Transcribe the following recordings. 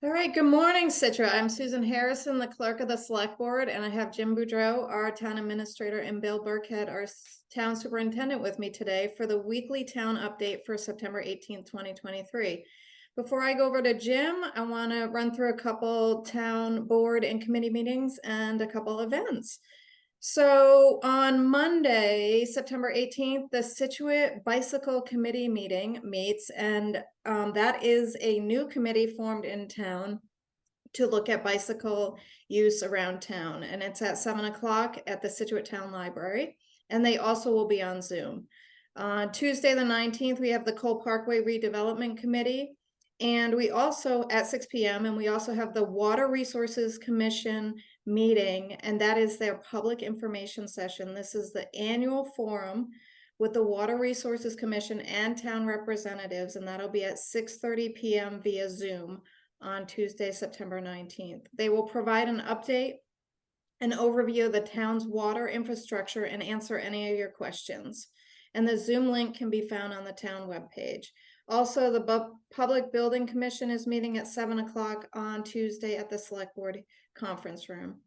All right, good morning, Citra. I'm Susan Harrison, the clerk of the select board, and I have Jim Boudreau, our town administrator, and Bill Burkhead, our town superintendent, with me today for the weekly town update for September 18th, 2023. Before I go over to Jim, I want to run through a couple town board and committee meetings and a couple events. So on Monday, September 18th, the Scituate Bicycle Committee meeting meets, and that is a new committee formed in town to look at bicycle use around town. And it's at 7 o'clock at the Scituate Town Library. And they also will be on Zoom. Tuesday, the 19th, we have the Cole Parkway Redevelopment Committee. And we also, at 6 p.m., and we also have the Water Resources Commission meeting, and that is their public information session. This is the annual forum with the Water Resources Commission and town representatives, and that'll be at 6:30 p.m. via Zoom on Tuesday, September 19th. They will provide an update, an overview of the town's water infrastructure, and answer any of your questions. And the Zoom link can be found on the town webpage. Also, the Public Building Commission is meeting at 7 o'clock on Tuesday at the Select Board conference room.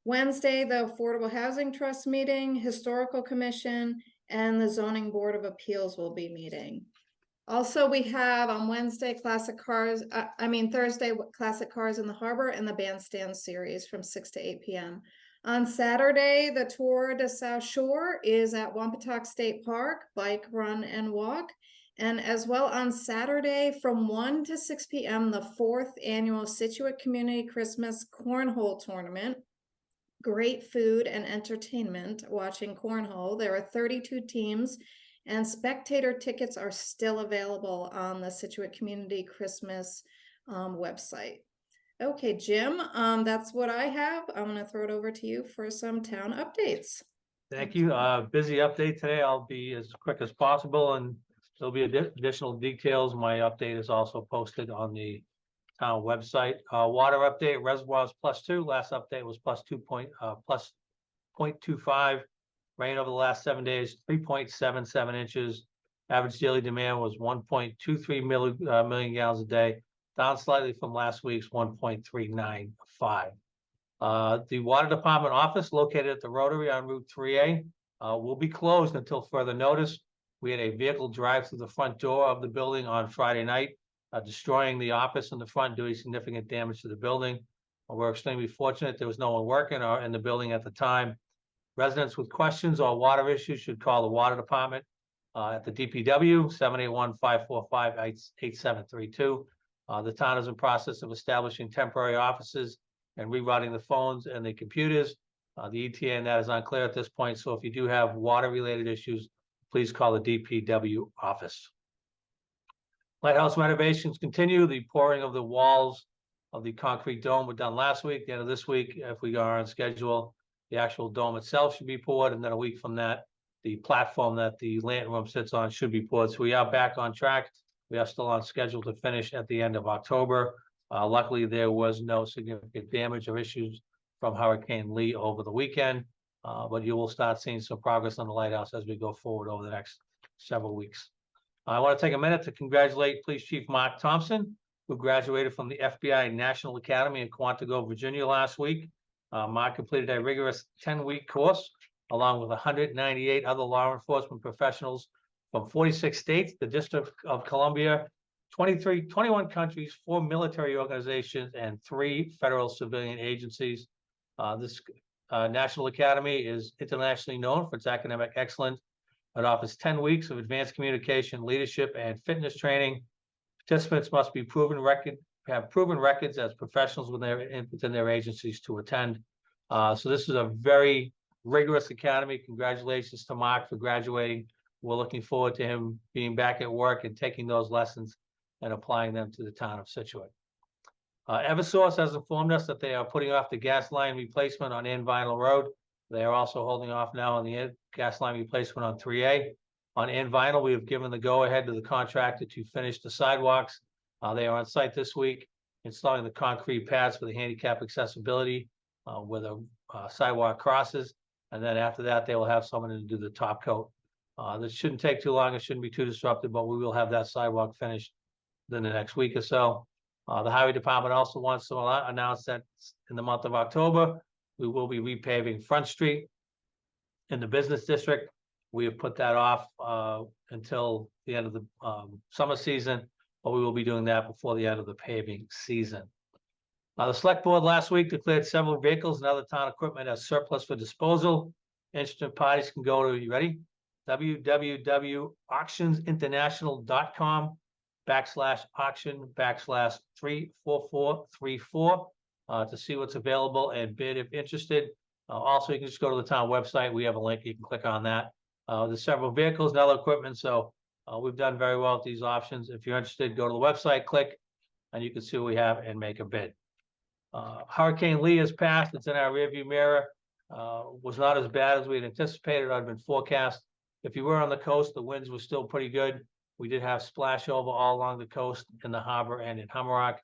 Wednesday, the Affordable Housing Trust meeting, Historical Commission, and the Zoning Board of Appeals will be meeting. Also, we have on Wednesday, Thursday, Classic Cars in the Harbor and the Bandstand series from 6 to 8 p.m. On Saturday, the Tour de South Shore is at Wampatuck State Park, bike, run, and walk. And as well on Saturday from 1 to 6 p.m., the 4th annual Scituate Community Christmas Cornhole Tournament. Great food and entertainment watching cornhole. There are 32 teams, and spectator tickets are still available on the Scituate Community Christmas website. Okay, Jim, that's what I have. I'm going to throw it over to you for some town updates. Thank you. Busy update today. I'll be as quick as possible, and there'll be additional details. My update is also posted on the town website. Water update, reservoirs +2. Last update was plus 0.25. Rain over the last 7 days, 3.77 inches. Average daily demand was 1.23 million gallons a day, down slightly from last week's 1.395. The water department office located at the Rotary on Route 3A will be closed until further notice. We had a vehicle drive through the front door of the building on Friday night, destroying the office in the front, doing significant damage to the building. We're extremely fortunate there was no one working in the building at the time. Residents with questions or water issues should call the water department at the DPW, 781-545-8732. The town is in process of establishing temporary offices and rerouting the phones and the computers. The ETA and that is unclear at this point. So if you do have water-related issues, please call the DPW office. Lighthouse renovations continue. The pouring of the walls of the concrete dome were done last week. The end of this week, if we are on schedule, the actual dome itself should be poured, and then a week from that, the platform that the lantern room sits on should be poured. So we are back on track. We are still on schedule to finish at the end of October. Luckily, there was no significant damage or issues from Hurricane Lee over the weekend, but you will start seeing some progress on the lighthouse as we go forward over the next several weeks. I want to take a minute to congratulate Police Chief Mark Thompson, who graduated from the FBI National Academy in Quantico, Virginia last week. Mark completed a rigorous 10-week course, along with 198 other law enforcement professionals from 46 states, the District of Columbia, 21 countries, 4 military organizations, and 3 federal civilian agencies. This National Academy is internationally known for its academic excellence. It offers 10 weeks of advanced communication, leadership, and fitness training. Participants must be have proven records as professionals within their agencies to attend. So this is a very rigorous academy. Congratulations to Mark for graduating. We're looking forward to him being back at work and taking those lessons and applying them to the town of Scituate. Eversource has informed us that they are putting off the gas line replacement on Ann Vinyl Road. They are also holding off now on the gas line replacement on 3A. On Ann Vinyl, we have given the go-ahead to the contractor to finish the sidewalks. They are on site this week, installing the concrete pads for the handicap accessibility where the sidewalk crosses. And then after that, they will have someone to do the top coat. This shouldn't take too long. It shouldn't be too disruptive, but we will have that sidewalk finished within the next week or so. The highway department also wants to announce that in the month of October, we will be repaving Front Street in the business district. We have put that off until the end of the summer season, but we will be doing that before the end of the paving season. The select board last week declared several vehicles and other town equipment as surplus for disposal. Interested parties can go to, you ready? www.auctionsinternational.com/auction/34434 to see what's available and bid if interested. Also, you can just go to the town website. We have a link. You can click on that. There's several vehicles and other equipment, so we've done very well with these options. If you're interested, go to the website, click, and you can see what we have and make a bid. Hurricane Lee has passed. It's in our rearview mirror. Was not as bad as we had anticipated or had been forecast. If you were on the coast, the winds were still pretty good. We did have splash over all along the coast in the harbor and in Hummerock.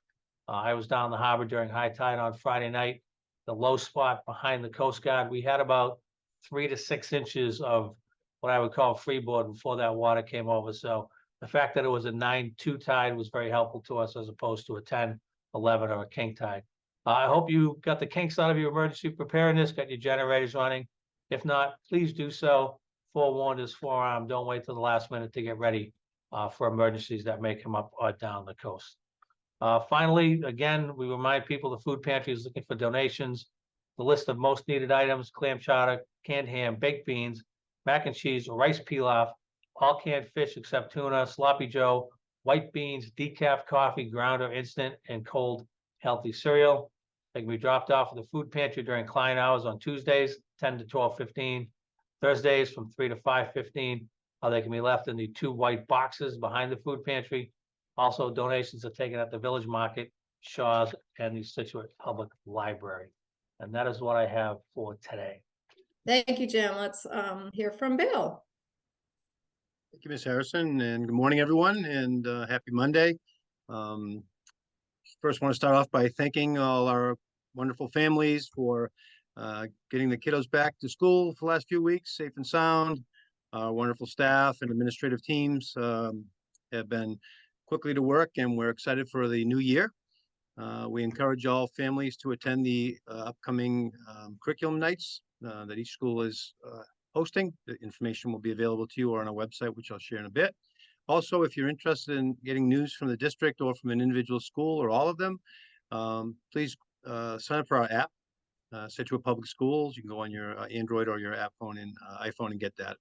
I was down the harbor during high tide on Friday night. The low spot behind the Coast Guard, we had about 3 to 6 inches of what I would call freeboard before that water came over. So the fact that it was a 9-2 tide was very helpful to us as opposed to a 10-11 or a king tide. I hope you got the kinks out of your emergency preparedness, got your generators running. If not, please do so. Forewarned is forearmed. Don't wait till the last minute to get ready for emergencies that may come up or down the coast. Finally, again, we remind people the food pantry is looking for donations. The list of most needed items: clam chowder, canned ham, baked beans, mac and cheese, rice pilaf, all canned fish except tuna, sloppy joe, white beans, decaf coffee, ground or instant, and cold healthy cereal. They can be dropped off at the food pantry during client hours on Tuesdays, 10 to 12:15, Thursdays from 3 to 5:15. They can be left in the 2 white boxes behind the food pantry. Also, donations are taken at the Village Market, Shaw's, and the Scituate Public Library. And that is what I have for today. Thank you, Jim. Let's hear from Bill. Thank you, Ms. Harrison, and good morning, everyone, and happy Monday. First, want to start off by thanking all our wonderful families for getting the kiddos back to school for the last few weeks, safe and sound. Our wonderful staff and administrative teams have been quickly to work, and we're excited for the new year. We encourage all families to attend the upcoming curriculum nights that each school is hosting. The information will be available to you or on our website, which I'll share in a bit. Also, if you're interested in getting news from the district or from an individual school or all of them, please sign up for our app, Scituate Public Schools. You can go on your Android or your iPhone and get that.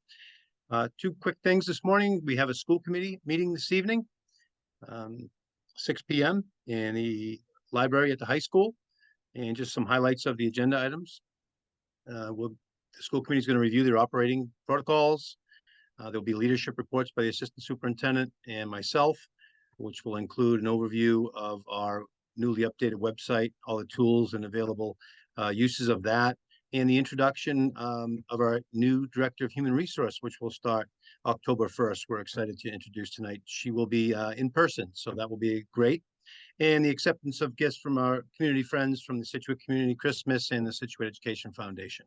2 quick things this morning. We have a school committee meeting this evening, 6 p.m. in the library at the high school, and just some highlights of the agenda items. The school committee is going to review their operating protocols. There'll be leadership reports by the assistant superintendent and myself, which will include an overview of our newly updated website, all the tools and available uses of that, and the introduction of our new director of human resource, which will start October 1st. We're excited to introduce tonight. She will be in person, so that will be great. And the acceptance of gifts from our community friends from the Scituate Community Christmas and the Scituate Education Foundation.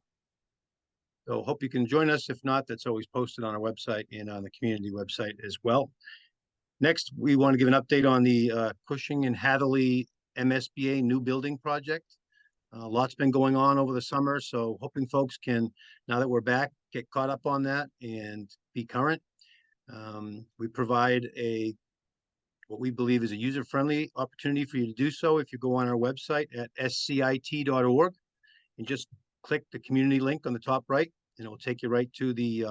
So hope you can join us. If not, that's always posted on our website and on the community website as well. Next, we want to give an update on the Cushing and Hatherley MSBA new building project. A lot's been going on over the summer, so hoping folks can, now that we're back, get caught up on that and be current. We provide what we believe is a user-friendly opportunity for you to do so if you go on our website at scit.org and just click the community link on the top right, and it will take you right to the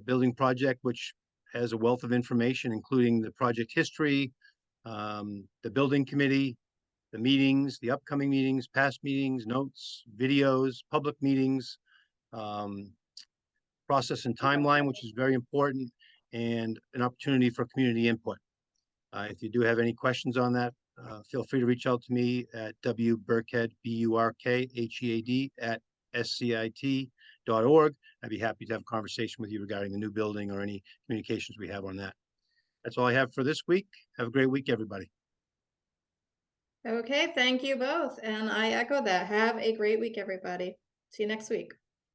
building project, which has a wealth of information, including the project history, the building committee, the meetings, the upcoming meetings, past meetings, notes, videos, public meetings, process and timeline, which is very important, and an opportunity for community input. If you do have any questions on that, feel free to reach out to me at wburkhead, BURKHEAD, at scit.org. I'd be happy to have a conversation with you regarding the new building or any communications we have on that. That's all I have for this week. Have a great week, everybody. Okay, thank you both. And I echo that. Have a great week, everybody. See you next week.